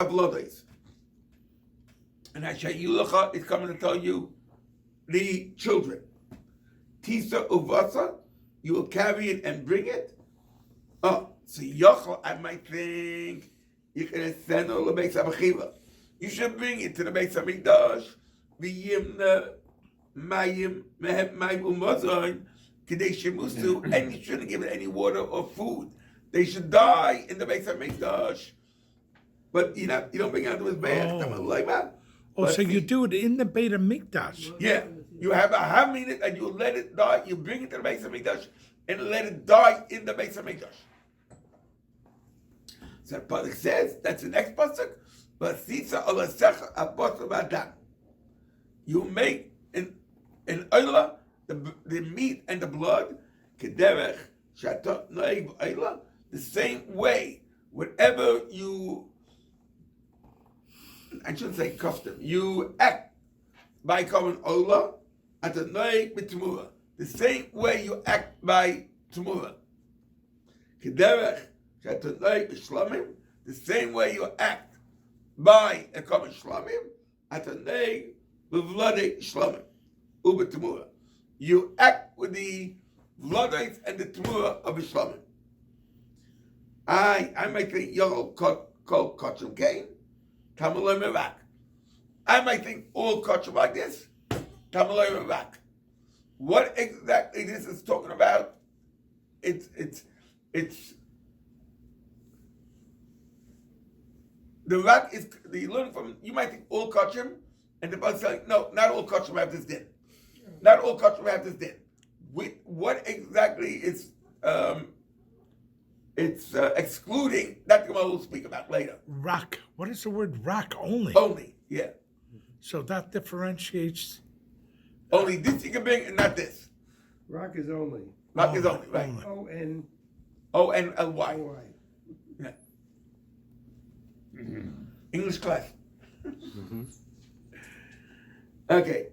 Avlodes. And Hashayulacha is coming to tell you the children. Tisa uvasa, you will carry it and bring it. Oh, so Yochel, I might think you can send all the Beis HaMechiva. You should bring it to the Beis HaMikdash. V'yimna mayim mehem mayim u'mazon k'dei shemusu, and you shouldn't give it any water or food. They should die in the Beis HaMikdash. But you don't bring it out to his bath. So you do it in the Beit HaMikdash. Yeah. You have a haminit and you let it die. You bring it to the Beis HaMikdash and let it die in the Beis HaMikdash. So the pasuk says, that's the next pasuk. V'asisa olasecha apostle b'adam. You make in oila the meat and the blood kederech shatot noeg oila, the same way. Whatever you, I shouldn't say custom, you act by common oila at the noeg b'temura, the same way you act by temura. Kederech shatot noeg b'shlamim, the same way you act by a common shlamim at the noeg b'vladei shlamim uba temura. You act with the vladei and the temura of the shlamim. I might think Yochel called kachim kain. Tamalay Mevak. I might think all kachim like this. Tamalay Mevak. What exactly this is talking about? It's the rak is the learning from. You might think all kachim, and the Bible saying no, not all kachim have this din. Not all kachim have this din. What exactly is it's excluding that the Gemara will speak about later. Rak. What is the word rak? Only. Only, yeah. So that differentiates. Only this you can bring and not this. Rock is only. Rock is only, right? Only. O-N-L-Y. O-Y. Yeah. English class. Okay.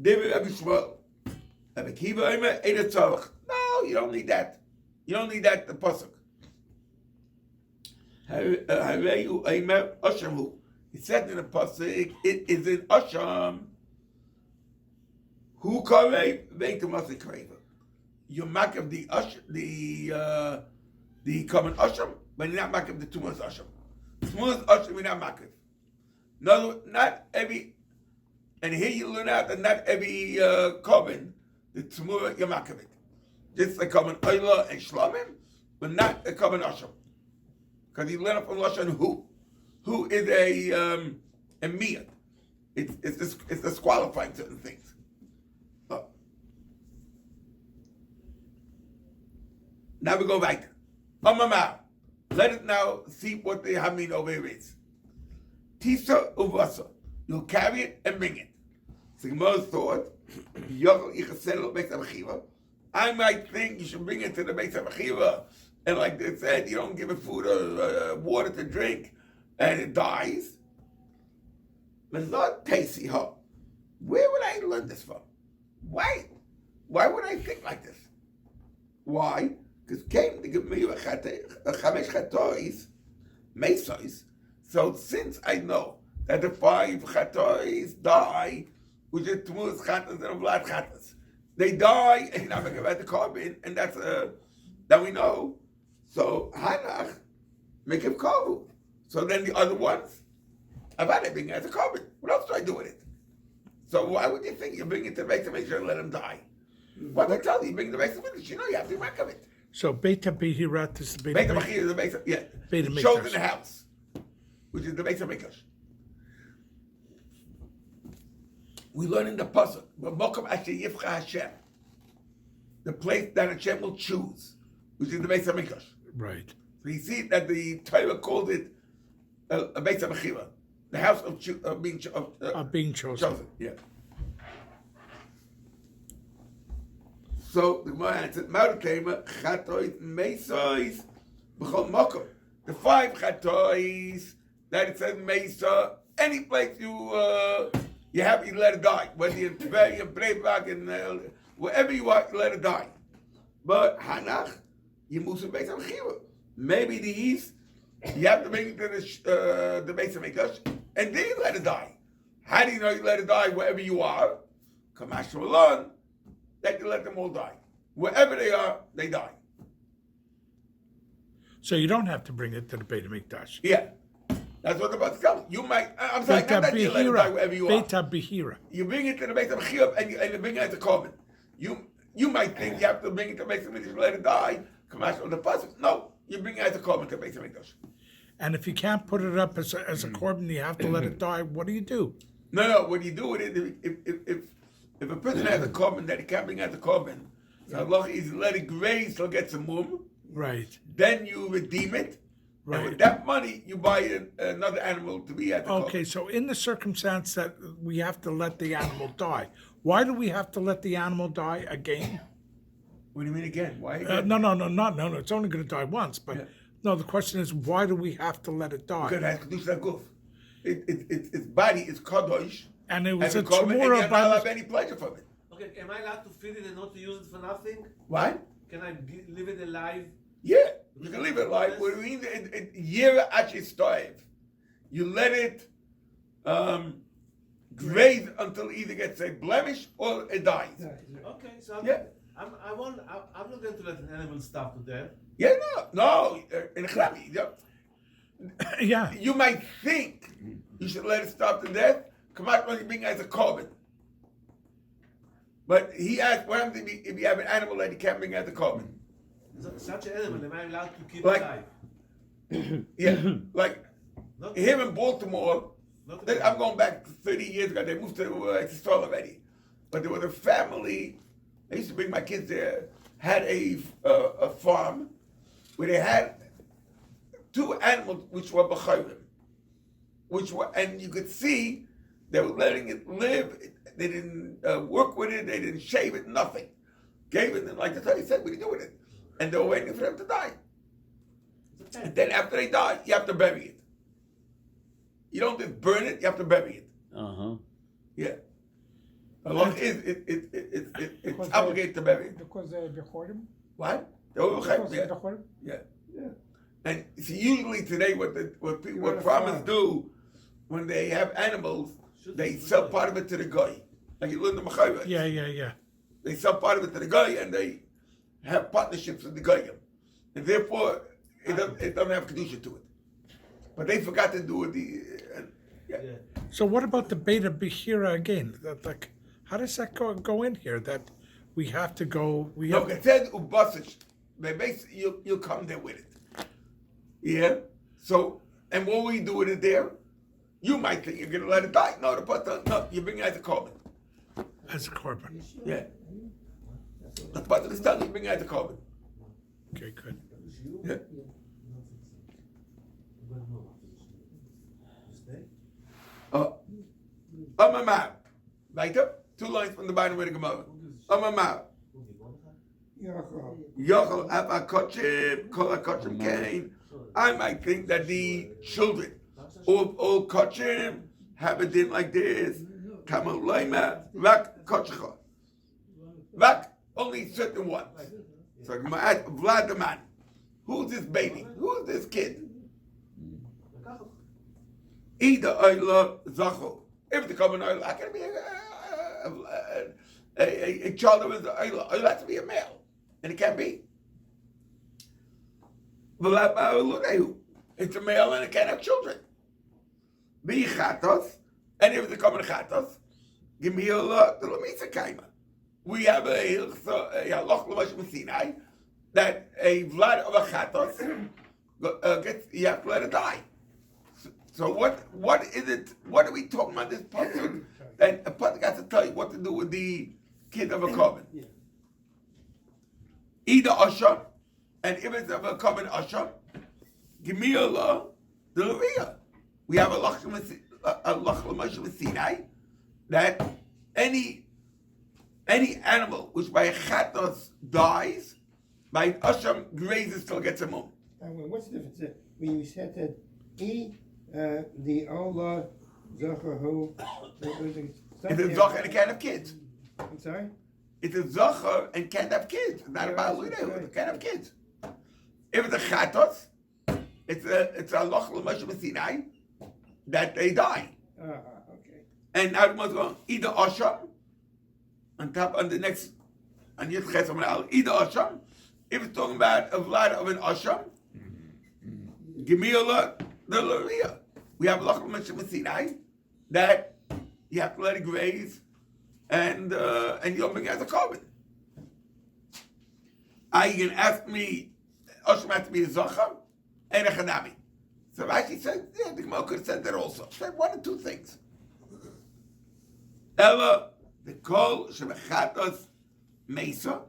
David Rabbi Shmuel. Rabbi Kiva Omer Eida Tzarech. No, you don't need that. You don't need that, the pasuk. Hareyu Omer Oshamu. He said in the pasuk, it is in Osham. Who karev veitamasi karev. You mark of the common Osham, but you're not mark of the Tumas Osham. Tumas Osham, you're not mark of. No, not every. And here you learn out that not every common the Tumura you're mark of it. Just a common Oila and Shlamim, but not a common Osham. Because you learn from Lashon who is a miyat. It's disqualifying certain things. Now we go right. Amamar. Let us now see what the Hamin over here is. Tisa uvasa. You'll carry it and bring it. So Gemara's thought, I might think you should bring it to the Beis HaMechiva, and like they said, you don't give it food or water to drink, and it dies. But not tasty, huh? Where would I learn this from? Why would I think like this? Why? Because came to give me a chamesh chatois, mesos. So since I know that the 5 chatois die, which is tmuras chatas and vlad chatas, they die, and you're not going to give the carbon, and that's that we know. So hanach make him kavu. So then the other ones, about it being as a carbon. What else do I do with it? So why would you think you bring it to the Beis HaMikdash and let him die? What I tell you bring the Beis HaMikdash, you know you have to make of it. So Beit HaBehirat is the Beit HaMikdash is the Beit HaMikdash. Yeah. Beit It shows HaMikdash. in the house, which is the Beis HaMikdash. We learn in the pasuk, "B'mokom asher yivcha Hashem," the place that Hashem will choose, which is the Beis HaMikdash. Right. So you see that the Torah called it a Beis HaMechiva, the house of being chosen. Yeah. So the Gemara answered, "Ma'odekema chatois mesos b'chol makom." The 5 chatois that it says mesa, any place you let it die, whether you're in Tveria, Breivak, and wherever you are, you let it die. But Hanach, you move to Beis HaMechiva. Maybe these You have to bring it to the base of Mikdash, and then you let it die. How do you know you let it die wherever you are? Kamash Malon, that you let them all die. Wherever they are, they die. So you don't have to bring it to the Beit HaMikdash. Yeah. That's what I'm about to tell you. You might, I'm sorry, not that you let it die wherever you are. Beit HaBehira. You bring it to the base of Chiyuv and you bring it as a korban. You might think you have to bring it to the base of Mikdash to let it die. Kamash on the pasuk. No, you bring it as a korban to the base of Mikdash. And if you can't put it up as a korban, you have to let it die. What do you do? No. What you do with it, if a person has a korban that he can't bring as a korban, so Allah is let it graze till it gets a mum. Right. Then you redeem it. Right. And with that money, you buy another animal to be at the Okay, korban. so in the circumstance that we have to let the animal die, why do we have to let the animal die again? What do you mean again? Why again? No. It's only going to die once. But no, the question is, why do we have to let it die? Because it has to do that goof. Its body is kadosh. And it was a and you're Tamura not allowed to have any pleasure from it. Okay, am I allowed to feed it and not to use it for nothing? What? Can I leave it alive? Yeah, you can leave it alive. What do you mean? Year actually starve. You let it graze until it either gets a blemish or it dies. Okay, so Yeah. I'm not going to let an animal starve to death. Yeah, no. In Chlami, Yeah. you might think you should let it starve to death. Come out when you bring it as a korban. But he asked, what happens if you have an animal that you can't bring as a korban? Such an animal, am I allowed to keep Like- alive? Yeah, like Not here in Baltimore, not I'm going back 30 years ago. They moved to Israel already, but there was a family. I used to bring my kids there. Had a farm where they had 2 animals which were b'chayrim, and you could see they were letting it live. They didn't work with it. They didn't shave it. Nothing. Gave it, and like that's how he said, what do you do with it? And they were waiting for them to die. And then after they die, you have to bury it. You don't just burn it, you have to bury it. Yeah. Allah is it's obligated to bury it. Because they're Bechorim? What? They were Because chayv, they're yeah. Bechorim? Yeah. And see, usually today what farmers do when they have animals, they sell part of it to the guy. Like you learn the Machayra. Yeah. They sell part of it to the guy and they have partnerships with the guy. And therefore it doesn't have kedusha to it. But they forgot to do it. Yeah. So what about the Beit HaBehira again? Like, how does that go in here? That we have to go. We No, have. it says ubasich. They basically you'll come there with it. Yeah. So and what will you do with it there? You might think you're gonna let it die. No, no, you bring it as a korban. As a korban. Yeah. The pasuk is telling you bring it as a korban. Okay, good. Yeah. Amamar. Weiter. 2 lines from the bottom of the Gemara. Amamar. Yochel Abakochim, Kol Akochim Kain. I might think that the children of all Kochim have a din like this. Kamal Laima, Rak Kochcha. Rak, only certain ones. So Gemara Vladaman. Who's this baby? Who's this kid? Either Oila Zacho. If they come in Oila, I can be a child of his Oila. Oila has to be a male. And it can't be. It's a male and it can't have children. Be chatos, and if they come in chatos, give me a lot to Lamisa Kaima. We have a halach l'mashim Sinai that a vlad of a chatos gets, you have to let it die. So what is it? What are we talking about this pasuk? And a pasuk has to tell you what to do with the kid of a korban. Either Asham, and if it's of a common Asham, give me a law, the Leviyah. We have a Lach Sinai that any animal which by a chatos dies, by an Asham grazes till it gets a mum. What's the difference when you said that the Allah Zachahu? It's a Zachar and it can't have kids. I'm sorry? It's a Zachar and can't have kids. It's not about Ludehu, it can't have kids. If it's a chatos, it's a loch l'moshe Sinai that they die. Okay. And now the mother going either Asham on top on the next on Yud Ches Amar either Asham. If it's talking about a vlad of an Asham, give me the Laria. We have loch l'moshe Sinai that you have to let it graze and you don't bring it as a carbon. You can ask me, Asham has to be a Zachar and a Chanami. So Rashi said, yeah, the Gemara could have said that also. Said one or two things. Ella, the kol shemechatos mesa,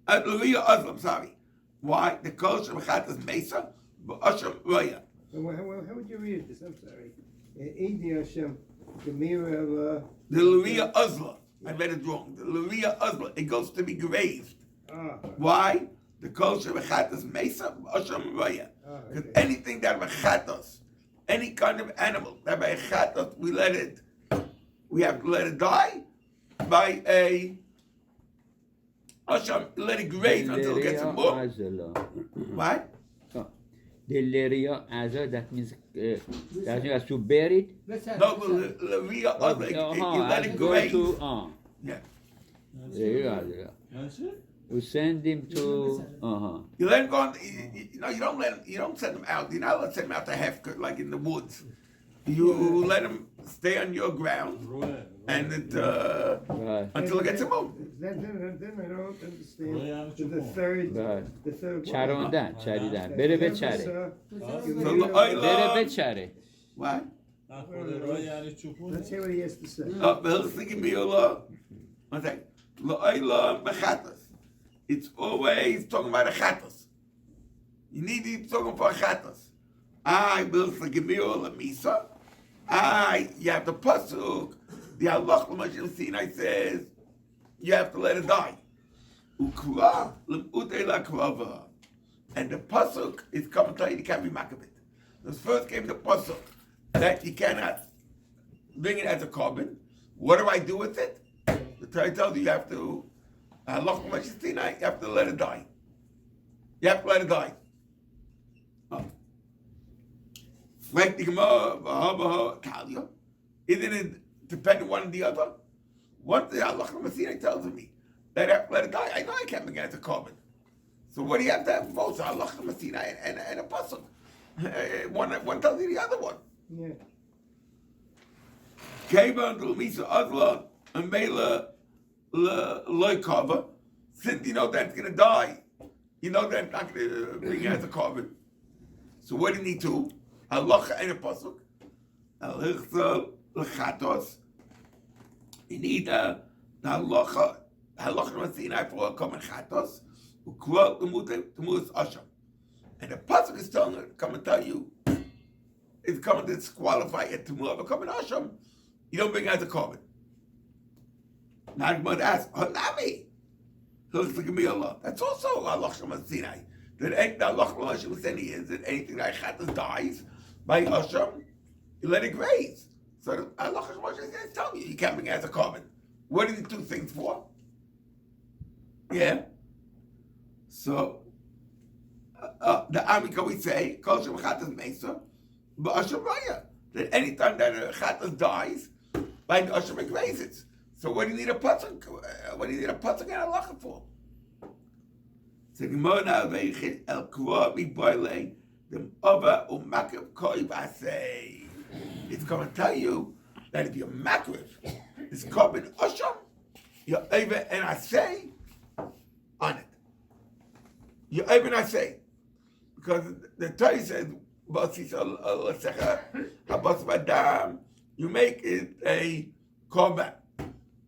Luria Oslam, sorry. Why? The kol shemechatos mesa, but Asham Roya. How would you read this? I'm sorry. Idi Hashem, Gemira. The Luria Osla. I read it wrong. The Luria Osla. It goes to be grazed. Why? The kol shemechatos mesa, Asham Roya. Because anything that mechatos, any kind of animal that by mechatos, we have to let it die by a Asham, let it graze until it gets more. What? Deliria azar, that means that you have to bury it. No, Luria Osla, you let it graze. Yeah. You send him to You let him go on, you don't let him, you don't send him out. You're not allowed to send him out to Hefker, like in the woods. You let him stay on your ground and until it gets him out. Then I don't understand the third Chare on that, chare that. Bere be chare. Bere be chare. What? Let's hear what he has to say. One second. La'olam mechatos. It's always talking about a chatos. You need to be talking for a chatos. I will give me all the misa. You have the pasuk. The halach l'moshe Sinai says you have to let it die. Ukra l'mutei la'krava. And the pasuk is coming to tell you can't be makabit. The first came the pasuk that you cannot bring it as a carbon. What do I do with it? The Torah tells you have to halach l'moshe Sinai. You have to let it die. You have to let it die. Like the Gemara, Talia, isn't it dependent one on the other? One thing Allah tells me that I have to let it die. I know I can't begin as a carbon. So what do you have to have both Allah and a pasuk? One tells you the other one. Yeah. Keva and Misa Adla and Mela Loikava, since you know that's gonna die, you know that's not gonna bring as a carbon. So what do you need to? Halacha and a pasuk. Halacha lechatos. You need the halacha Sinai for a common chatos. Ukra temus asham. And the pasuk is telling her, come and tell you, it's coming to disqualify it to move a common asham. You don't bring it as a carbon. Now the mother asks, Hanami. That's also halacha Sinai. That the halacha was saying is that anything that chatos dies by Asham, you let it graze. So the halacha is telling you can't bring it as a carbon. What are the two things for? Yeah. So the Amika we say, Kol Shem Chatas Mesa, but Asham Raya. That anytime that a chatas dies, by the Asham it grazes. So what do you need a pasuk? What do you need a pasuk and a halacha for? So Gemara Veichit El Kva Miboile. It's going to tell you that if you're makriv, it's carbon asham, you're over and I say on it. You're over and I say. Because the Torah says, you make it a carbon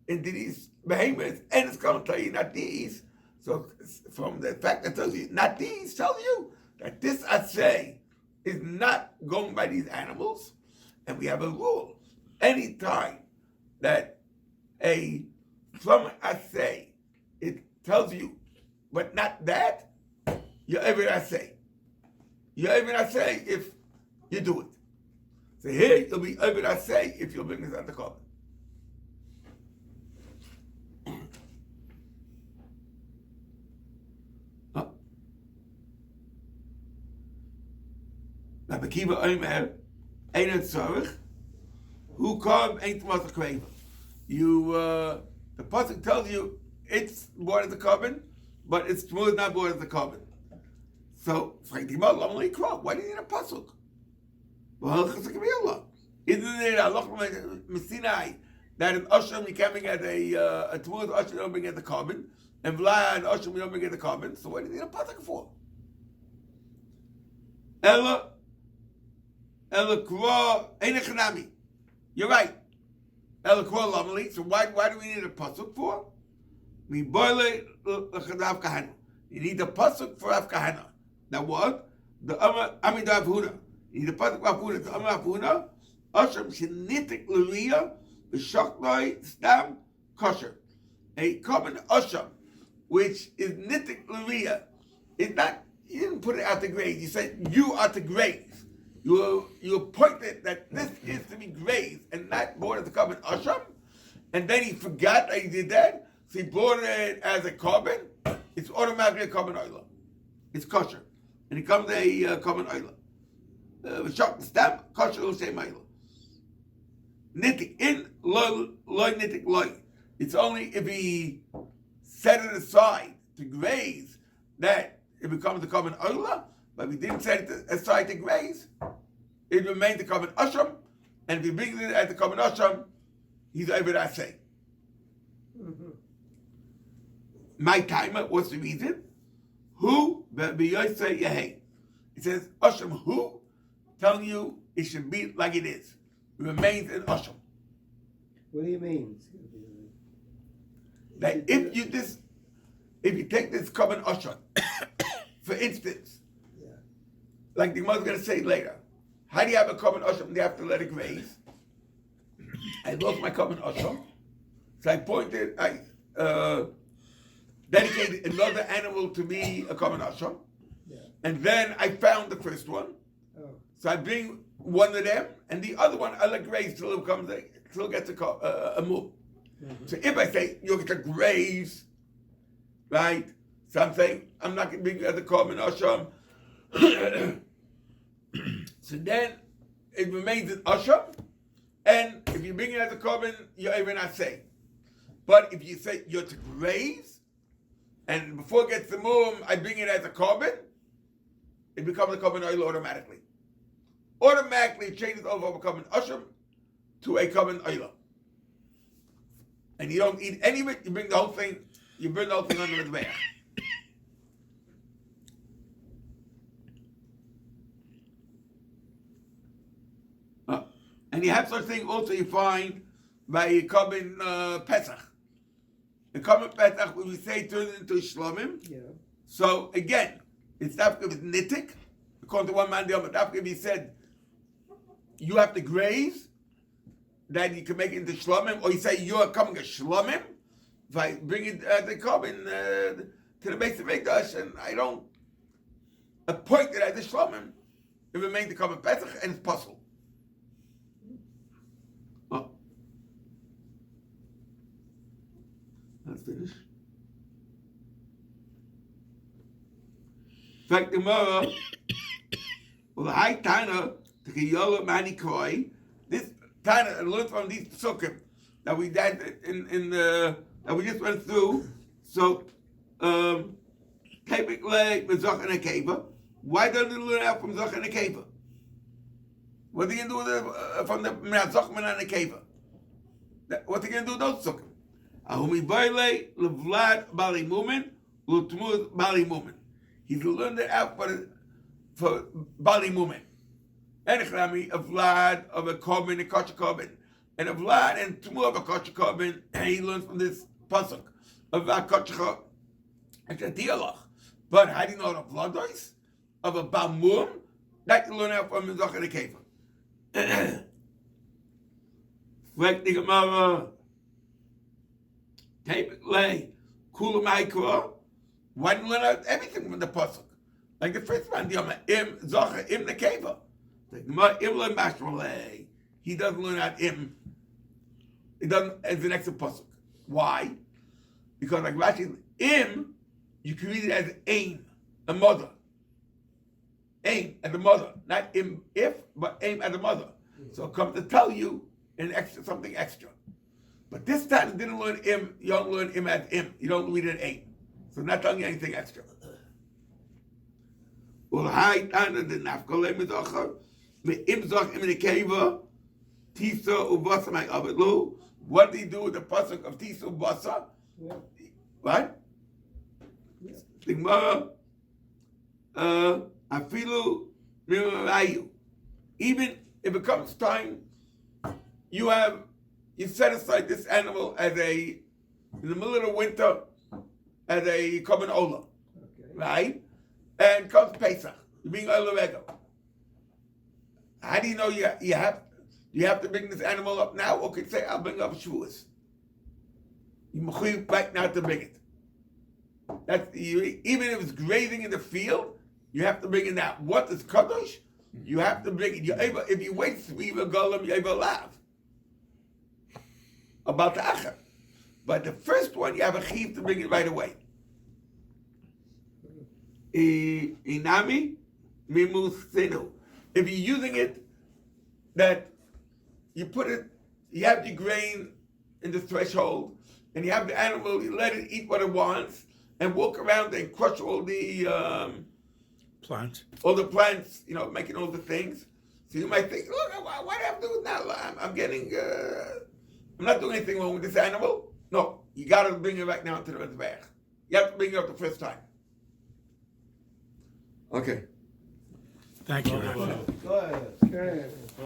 into these behemoths, and it's going to tell you not these. So from the fact that tells you not these, tells you that this assay is not going by these animals, and we have a rule. Any time that from assay, it tells you, but not that, you're able to assay. You're able to assay if you do it. So here, you'll be able to assay if you'll bring this under carbon. Rabbi Kiva Omer, Ein Tzorich, who come ain't was a craver. You, the pasuk tells you it's born as a carbon, but it's smooth, not born as a carbon. So, why do you need a pasuk? Well, isn't it Allah Sinai that in Osham you can't bring at a smooth Osham you don't bring at the carbon, and Vlad Osham you don't bring at the carbon? So, what do you need a pasuk for? Ella Kra Einechanami. You're right. Ella Kra Lamali. So why do we need a pasuk for? We boil it l'chadav kahana. You need a pasuk for Av Kahana. Now what? The Amidav Huna. You need a pasuk for Av Huna. The Amidav Huna. Asham shenitik l'riyah v'shakloi stam kosher. A common asham, which is nitik l'riyah, is not. You didn't put it out the grave. You said you are to graze. You appointed that this is to be grazed and not born as a carbon asham. And then he forgot that he did that. So he brought it as a carbon. It's automatically a carbon oil. It's kosher. And it comes a carbon oil. V'shak stamp kosher l'shem oil. Nitik in loy nitik loy. It's only if he set it aside to graze that it becomes a carbon oila, but we didn't set it aside to graze. It remains the carbon asham, and if he brings it as the carbon asham, he's over that say. My timer, what's the reason? Who? It says asham who, telling you it should be like it is. It remains in asham. What do you mean? That if you take this carbon asham, for instance, like the mother's going to say later, how do you have a carbon asham and you have to let it graze? I lost my carbon asham, so I dedicated another animal to be a carbon asham, and then I found the first one, so I bring one of them, and the other one I let graze till it gets a move. So if I say you're going to graze, right? So I'm saying I'm not going to bring you as a carbon asham. So then it remains an asham, and if you bring it as a carbon, you're even not saying. But if you say you're to graze, and before it gets the mum, I bring it as a carbon, it becomes a carbon oil automatically. Automatically it changes over from a carbon asham to a carbon oil. And you don't eat any of it, you bring the whole thing, you burn the whole thing under the bear. And you have such thing also you find by carbon Pesach. The carbon Pesach, when we say turn it into Shlomim. Yeah. So again, it's not because it's nitik. According to one man, the other, if he said you have to graze, that you can make it into Shlomim, or you say you're coming a Shlomim. If I bring it the carbon to the base of Mikdash, and I don't appoint it as a Shlomim, it remains the carbon Pesach and it's possible. Let's finish. In fact, the Gemara, well, the high Tana, the Kiyola Mani Koi, this Tana, I learned from these psukim that we did that we just went through. So, typically, Mezach and Akeva. Why don't they learn out from Zach and Akeva? What are you going to do from the Mezach and Akeva? What are you going to do with those psukim? Ahumi Baile, Levlad Bali Mumin, Lutmuz Bali Mumin. He's learned it out for Bali Mumin. And a Vlad of a carbon, a kosher carbon. And a Vlad and Tmur of a kosher carbon. And he learns from this pasuk of a kosher and a dialog. But how do you know the Vladois? Of a Bamum? That you learn out from the Zach and the Kefa. Like the Gemara. Typically, Kula Maikra, why didn't learn out everything from the pasuk? Like the first one, the Im Zacha Im the Keva. The Gemara Im le Mashrale. He doesn't learn out Im. It doesn't as the next pasuk. Why? Because like Rashi, Im, you can read it as Ain, a mother. aim at the mother, not if, but aim at the mother. So it comes to tell you something extra. But this time it didn't learn im. You don't learn im as im. You don't read it aim. So it's not telling you anything extra. What do you do with the pasuk of Tisa Ubasa? Yeah. Right? The Gemara, afilu mimarayu. Even if it comes time, you set aside this animal in the middle of the winter, as a common ola, Okay. right? And comes Pesach, you're being ola rego. How do you know you have to bring this animal up now, or could say I'll bring up Shavuos? You mechuyev right now to bring it. Even if it's grazing in the field, you have to bring it now. What is kadosh? You have to bring it. If you wait, you're able to laugh about the acher. But the first one, you have a chiv to bring it right away. Inami mimusinu. If you're using it, that you have the grain in the threshold, and you have the animal, you let it eat what it wants, and walk around and crush all the Plant. all the plants, making all the things. So you might think, look, what do I have to do with now? I'm not doing anything wrong with this animal. No, you got to bring it right now to the Mizbeach. You have to bring it up the first time. Okay. Thank you, Rav. Go ahead. Okay.